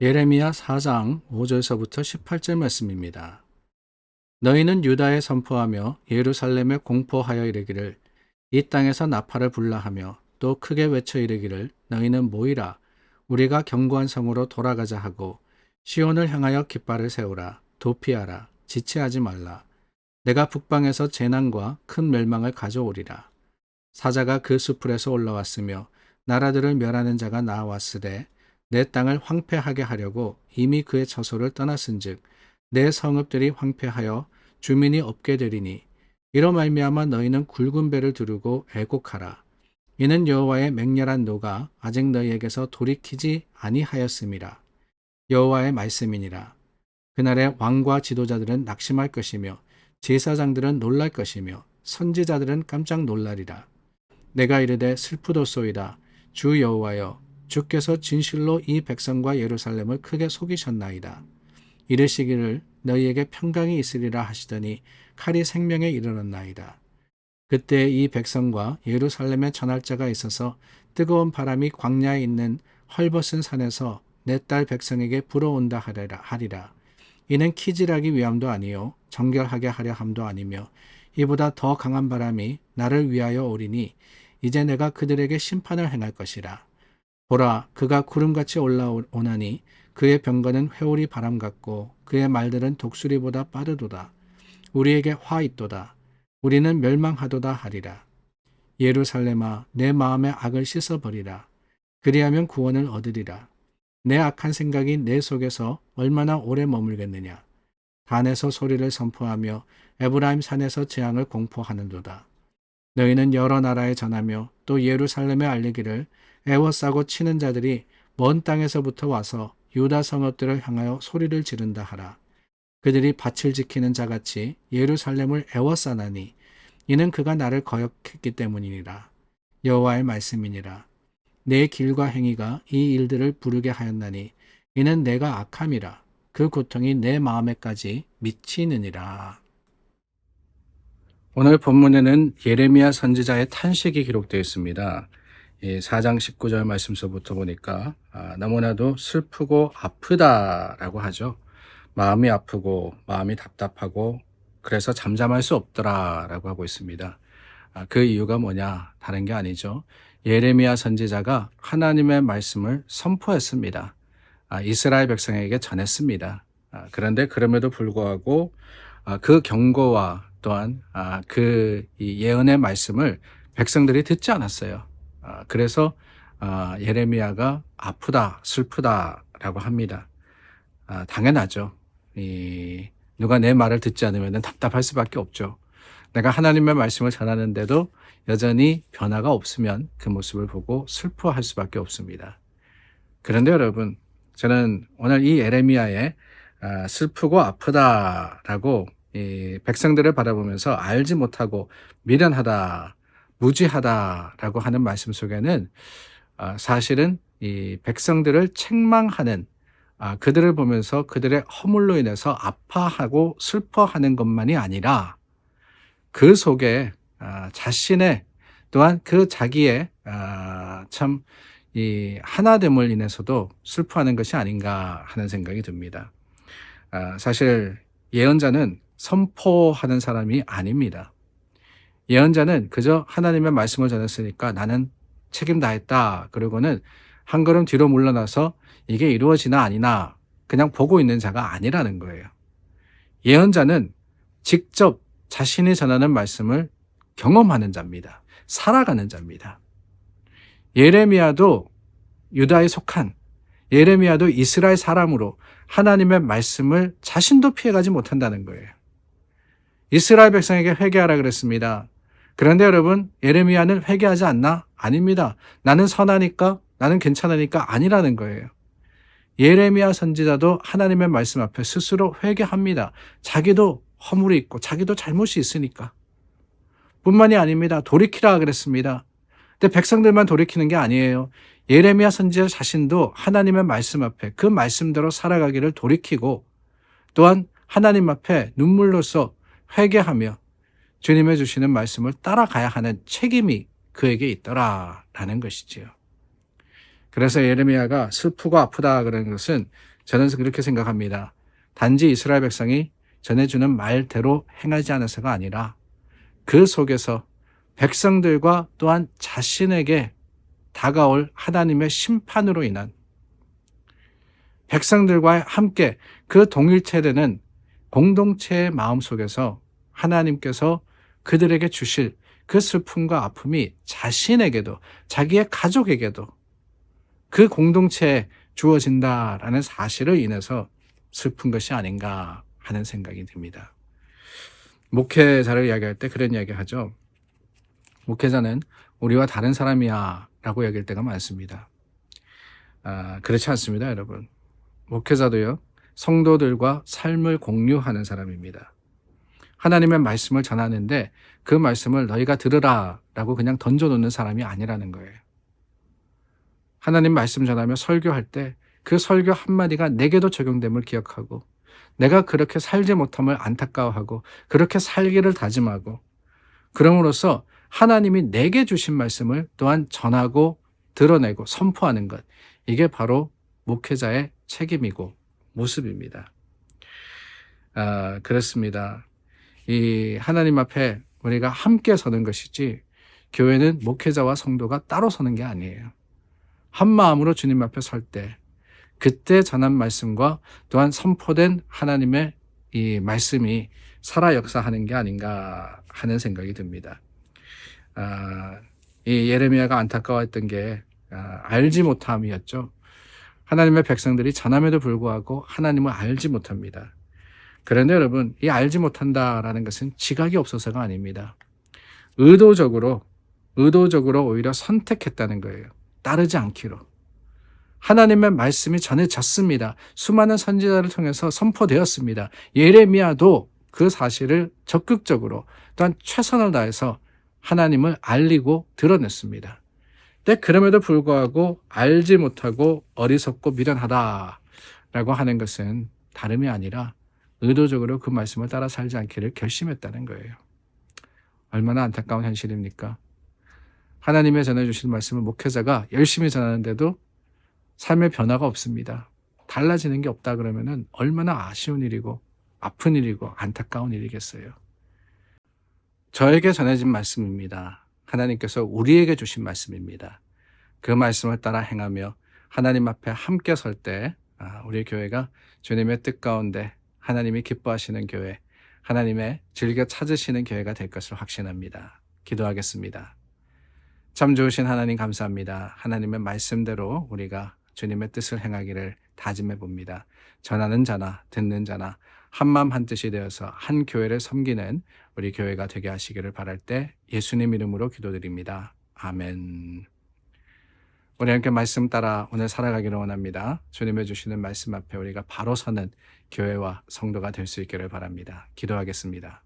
예레미야 4장 5절서부터 18절 말씀입니다. 너희는 유다에 선포하며 예루살렘에 공포하여 이르기를 이 땅에서 나팔을 불라하며 또 크게 외쳐 이르기를 너희는 모이라 우리가 견고한 성으로 돌아가자 하고 시온을 향하여 깃발을 세우라 도피하라 지체하지 말라 내가 북방에서 재난과 큰 멸망을 가져오리라. 사자가 그 수풀에서 올라왔으며 나라들을 멸하는 자가 나아왔으되 내 땅을 황폐하게 하려고 이미 그의 처소를 떠났은즉 내 성읍들이 황폐하여 주민이 없게 되리니 이로 말미암아 너희는 굵은 배를 두르고 애곡하라. 이는 여호와의 맹렬한 노가 아직 너희에게서 돌이키지 아니하였음이라. 여호와의 말씀이니라. 그날에 왕과 지도자들은 낙심할 것이며 제사장들은 놀랄 것이며 선지자들은 깜짝 놀라리라. 내가 이르되 슬프도소이다. 주 여호와여 주께서 진실로 이 백성과 예루살렘을 크게 속이셨나이다. 이르시기를 너희에게 평강이 있으리라 하시더니 칼이 생명에 이르렀나이다. 그때 이 백성과 예루살렘에 전할 자가 있어서 뜨거운 바람이 광야에 있는 헐벗은 산에서 내 딸 백성에게 불어온다 하리라. 이는 키질하기 위함도 아니요 정결하게 하려 함도 아니며 이보다 더 강한 바람이 나를 위하여 오리니 이제 내가 그들에게 심판을 행할 것이라. 보라, 그가 구름같이 올라오나니 그의 병거는 회오리 바람 같고 그의 말들은 독수리보다 빠르도다. 우리에게 화 있도다. 우리는 멸망하도다 하리라. 예루살렘아, 내 마음의 악을 씻어버리라. 그리하면 구원을 얻으리라. 내 악한 생각이 내 속에서 얼마나 오래 머물겠느냐. 단에서 소리를 선포하며 에브라임 산에서 재앙을 공포하는도다. 너희는 여러 나라에 전하며 또 예루살렘에 알리기를 애워싸고 치는 자들이 먼 땅에서부터 와서 유다 성읍들을 향하여 소리를 지른다 하라. 그들이 밭을 지키는 자같이 예루살렘을 애워싸나니 이는 그가 나를 거역했기 때문이니라. 여호와의 말씀이니라. 내 길과 행위가 이 일들을 부르게 하였나니 이는 내가 악함이라. 그 고통이 내 마음에까지 미치느니라. 오늘 본문에는 예레미야 선지자의 탄식이 기록되어 있습니다. 4장 19절 말씀서부터 보니까 너무나도 슬프고 아프다라고 하죠. 마음이 아프고 마음이 답답하고 그래서 잠잠할 수 없더라라고 하고 있습니다. 그 이유가 뭐냐? 다른 게 아니죠. 예레미야 선지자가 하나님의 말씀을 선포했습니다. 이스라엘 백성에게 전했습니다. 그런데 그럼에도 불구하고 그 경고와 또한 그 예언의 말씀을 백성들이 듣지 않았어요. 그래서 예레미야가 아프다, 슬프다라고 합니다. 당연하죠. 누가 내 말을 듣지 않으면 답답할 수밖에 없죠. 내가 하나님의 말씀을 전하는데도 여전히 변화가 없으면 그 모습을 보고 슬퍼할 수밖에 없습니다. 그런데 여러분, 저는 오늘 이 예레미야의 슬프고 아프다라고 백성들을 바라보면서 알지 못하고 미련하다, 무지하다라고 하는 말씀 속에는 사실은 이 백성들을 책망하는 그들을 보면서 그들의 허물로 인해서 아파하고 슬퍼하는 것만이 아니라 그 속에 자신의 또한 그 자기의 참 이 하나됨을 인해서도 슬퍼하는 것이 아닌가 하는 생각이 듭니다. 사실 예언자는 선포하는 사람이 아닙니다. 예언자는 그저 하나님의 말씀을 전했으니까 나는 책임 다했다. 그러고는 한 걸음 뒤로 물러나서 이게 이루어지나 아니나 그냥 보고 있는 자가 아니라는 거예요. 예언자는 직접 자신이 전하는 말씀을 경험하는 자입니다. 살아가는 자입니다. 예레미야도 유다에 속한 예레미야도 이스라엘 사람으로 하나님의 말씀을 자신도 피해가지 못한다는 거예요. 이스라엘 백성에게 회개하라 그랬습니다. 그런데 여러분, 예레미야는 회개하지 않나? 아닙니다. 나는 선하니까, 나는 괜찮으니까 아니라는 거예요. 예레미야 선지자도 하나님의 말씀 앞에 스스로 회개합니다. 자기도 허물이 있고 자기도 잘못이 있으니까. 뿐만이 아닙니다. 돌이키라 그랬습니다. 근데 백성들만 돌이키는 게 아니에요. 예레미야 선지자 자신도 하나님의 말씀 앞에 그 말씀대로 살아가기를 돌이키고 또한 하나님 앞에 눈물로써 회개하며 주님의 주시는 말씀을 따라가야 하는 책임이 그에게 있더라라는 것이지요. 그래서 예레미야가 슬프고 아프다 그런 것은 저는 그렇게 생각합니다. 단지 이스라엘 백성이 전해주는 말대로 행하지 않아서가 아니라 그 속에서 백성들과 또한 자신에게 다가올 하나님의 심판으로 인한 백성들과 함께 그 동일체되는 공동체의 마음 속에서 하나님께서 그들에게 주실 그 슬픔과 아픔이 자신에게도 자기의 가족에게도 그 공동체에 주어진다라는 사실을 인해서 슬픈 것이 아닌가 하는 생각이 듭니다. 목회자를 이야기할 때 그런 이야기 하죠. 목회자는 우리와 다른 사람이야 라고 얘기할 때가 많습니다. 그렇지 않습니다, 여러분. 목회자도요, 성도들과 삶을 공유하는 사람입니다. 하나님의 말씀을 전하는데 그 말씀을 너희가 들으라 라고 그냥 던져놓는 사람이 아니라는 거예요. 하나님 말씀 전하며 설교할 때 그 설교 한마디가 내게도 적용됨을 기억하고 내가 그렇게 살지 못함을 안타까워하고 그렇게 살기를 다짐하고 그럼으로써 하나님이 내게 주신 말씀을 또한 전하고 드러내고 선포하는 것, 이게 바로 목회자의 책임이고 모습입니다. 그렇습니다. 이 하나님 앞에 우리가 함께 서는 것이지 교회는 목회자와 성도가 따로 서는 게 아니에요. 한 마음으로 주님 앞에 설 때 그때 전한 말씀과 또한 선포된 하나님의 이 말씀이 살아 역사하는 게 아닌가 하는 생각이 듭니다. 이 예레미야가 안타까워했던 게 알지 못함이었죠. 하나님의 백성들이 전함에도 불구하고 하나님을 알지 못합니다. 그런데 여러분, 이 알지 못한다라는 것은 지각이 없어서가 아닙니다. 의도적으로 오히려 선택했다는 거예요. 따르지 않기로. 하나님의 말씀이 전해졌습니다. 수많은 선지자를 통해서 선포되었습니다. 예레미야도 그 사실을 적극적으로 또한 최선을 다해서 하나님을 알리고 드러냈습니다. 근데 그럼에도 불구하고 알지 못하고 어리석고 미련하다라고 하는 것은 다름이 아니라 의도적으로 그 말씀을 따라 살지 않기를 결심했다는 거예요. 얼마나 안타까운 현실입니까? 하나님의 전해주신 말씀을 목회자가 열심히 전하는데도 삶의 변화가 없습니다. 달라지는 게 없다 그러면은 얼마나 아쉬운 일이고 아픈 일이고 안타까운 일이겠어요. 저에게 전해진 말씀입니다. 하나님께서 우리에게 주신 말씀입니다. 그 말씀을 따라 행하며 하나님 앞에 함께 설 때 우리 교회가 주님의 뜻 가운데 하나님이 기뻐하시는 교회, 하나님의 즐겨 찾으시는 교회가 될 것을 확신합니다. 기도하겠습니다. 참 좋으신 하나님 감사합니다. 하나님의 말씀대로 우리가 주님의 뜻을 행하기를 다짐해 봅니다. 전하는 자나 듣는 자나 한마음 한뜻이 되어서 한 교회를 섬기는 우리 교회가 되게 하시기를 바랄 때 예수님 이름으로 기도드립니다. 아멘. 우리 함께 말씀 따라 오늘 살아가기를 원합니다. 주님의 주시는 말씀 앞에 우리가 바로 서는 교회와 성도가 될 수 있기를 바랍니다. 기도하겠습니다.